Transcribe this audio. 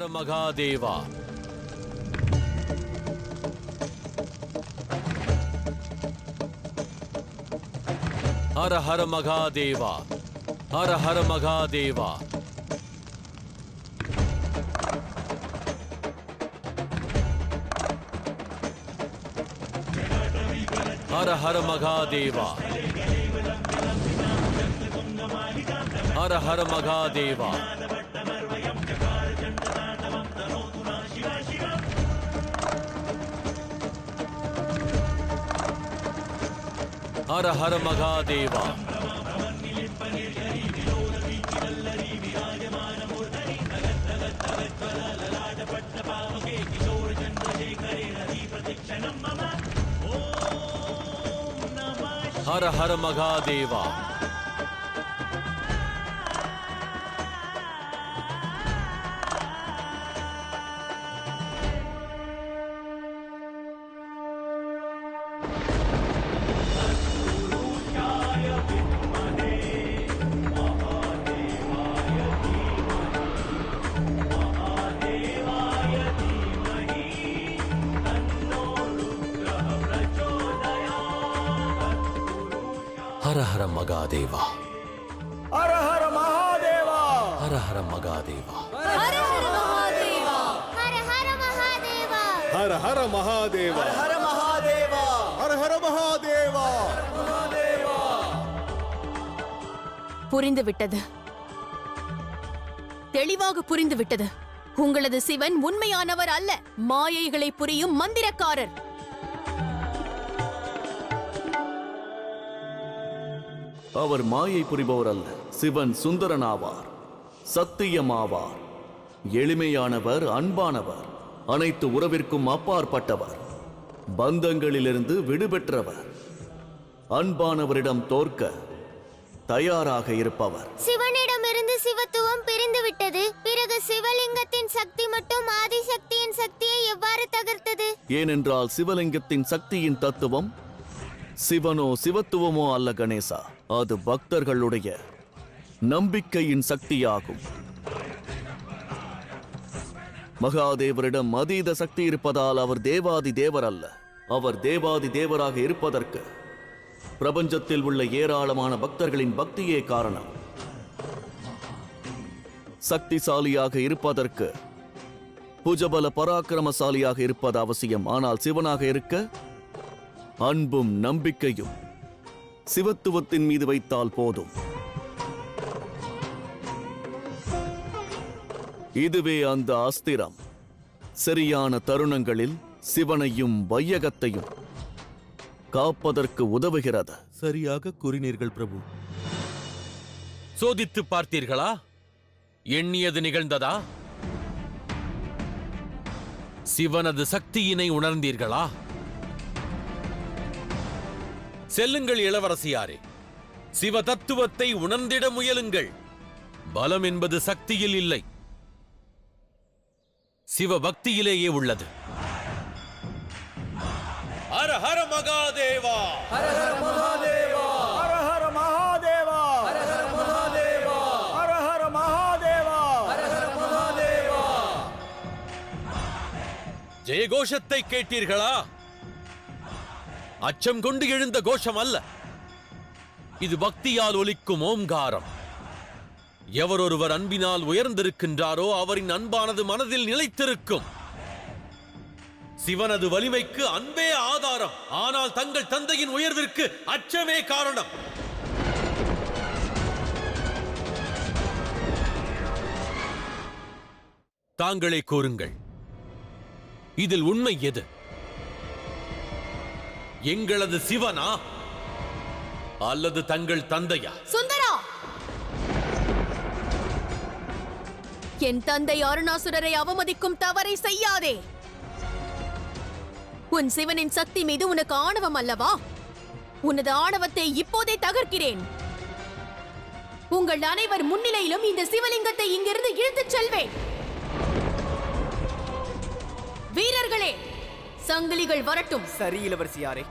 ஹர மகாதேவா. ஹர ஹர மகாதேவா. ஹர ஹர மகாதேவா. ஹர ஹர மகாதேவா. ஹர ஹர மகாதேவா. ஹர ஹர மகாதேவா. ஹர ஹர மகாதேவா. ஹர ஹர மகாதேவா. ஹர ஹர மகாதேவா. ஹர ஹர மகாதேவா. ஹர ஹர மகாதேவா. ஹர ஹர மகாதேவா. ஹர ஹர மகாதேவா. ஹர மகாதேவா. ஹர ஹர மகாதேவா. புரிந்துவிட்டது, தெளிவாக புரிந்துவிட்டது. உங்களது சிவன் உண்மையானவர் அல்ல, மாயைகளை புரியும் மந்திரக்காரர். அவர் மாயை புரிபவர் அல்ல. சிவன் சுந்தரனாவார், சத்தியமாவார், எளிமையானவர், அன்பானவர், அனைத்து உறவிற்கும் அப்பாற்பட்டவர், பந்தங்களிலிருந்து விடுபெற்றவர், அன்பானவரிடம் தோற்க தயாராக இருப்பவர். சிவனிடமிருந்து சிவத்துவம் பிரிந்து விட்டது. பிறகு சிவலிங்கத்தின் சக்தி மட்டும் ஆதிசக்தியின் சக்தியை எவ்வாறு தகர்த்தது? ஏனென்றால் சிவலிங்கத்தின் சக்தியின் தத்துவம் சிவனோ சிவத்துவமோ அல்ல கணேசா, அது பக்தர்களுடைய நம்பிக்கையின் சக்தியாகும். மகாதேவரிடம் அதீத சக்தி இருப்பதால் அவர் தேவாதி தேவர் அல்ல. அவர் தேவாதி தேவராக இருப்பதற்கு பிரபஞ்சத்தில் உள்ள ஏராளமான பக்தர்களின் பக்தியே காரணம். சக்திசாலியாக இருப்பதற்கு புஜபல பராக்கிரமசாலியாக இருப்பது அவசியம். ஆனால் சிவனாக இருக்க அன்பும் நம்பிக்கையும் சிவத்துவத்தின் மீது வைத்தால் போதும். இதுவே அந்த அஸ்திரம். சரியான தருணங்களில் சிவனையும் வையகத்தையும் காப்பதற்கு உதவுகிறது. சரியாக கூறினீர்கள் பிரபு. சோதித்து பார்த்தீர்களா? எண்ணியது நிகழ்ந்ததா? சிவனது சக்தியினை உணர்ந்தீர்களா? செல்லுங்கள் இளவரசியாரே, சிவ தத்துவத்தை உணர்ந்திட முயலுங்கள். பலம் என்பது சக்தியில் இல்லை, சிவ பக்தியிலேயே உள்ளது. ஹர ஹர மகாதேவா. ஹர ஹர மகாதேவா. ஹர ஹர மகாதேவா. ஹர ஹர மகாதேவா. ஹர ஹர மகாதேவா. ஹர ஹர மகாதேவா. ஜெயகோஷத்தை கேட்டீர்களா? அச்சம் கொண்டு எழுந்த கோஷம் அல்ல, இது பக்தியால் ஒலிக்கும் ஓம்காரம். எவரொருவர் அன்பினால் உயர்ந்திருக்கின்றாரோ அவரின் அன்பானது மனதில் நிலைத்திருக்கும். சிவனது வலிமைக்கு அன்பே ஆதாரம். ஆனால் தங்கள் தந்தையின் உயர்விற்கு அச்சமே காரணம். தாங்களே கூறுங்கள், இதில் உண்மை எது? எங்களது சிவனா அல்லது தங்கள் தந்தையா? சுந்தரா, என் தந்தை அருணாசுரரை அவமதிக்கும் தவறை செய்யாதே. உன் சிவனின் சக்தி மீது உனக்கு ஆணவம் அல்லவா? உனது ஆணவத்தை இப்போதே தகர்க்கிறேன். உங்கள் அனைவர் முன்னிலையிலும் இந்த சிவலிங்கத்தை இங்கிருந்து இழுத்துச் செல்வேன். வீரர்களே, சங்கிலிகள் வரட்டும். சரி இளவரசியாரே.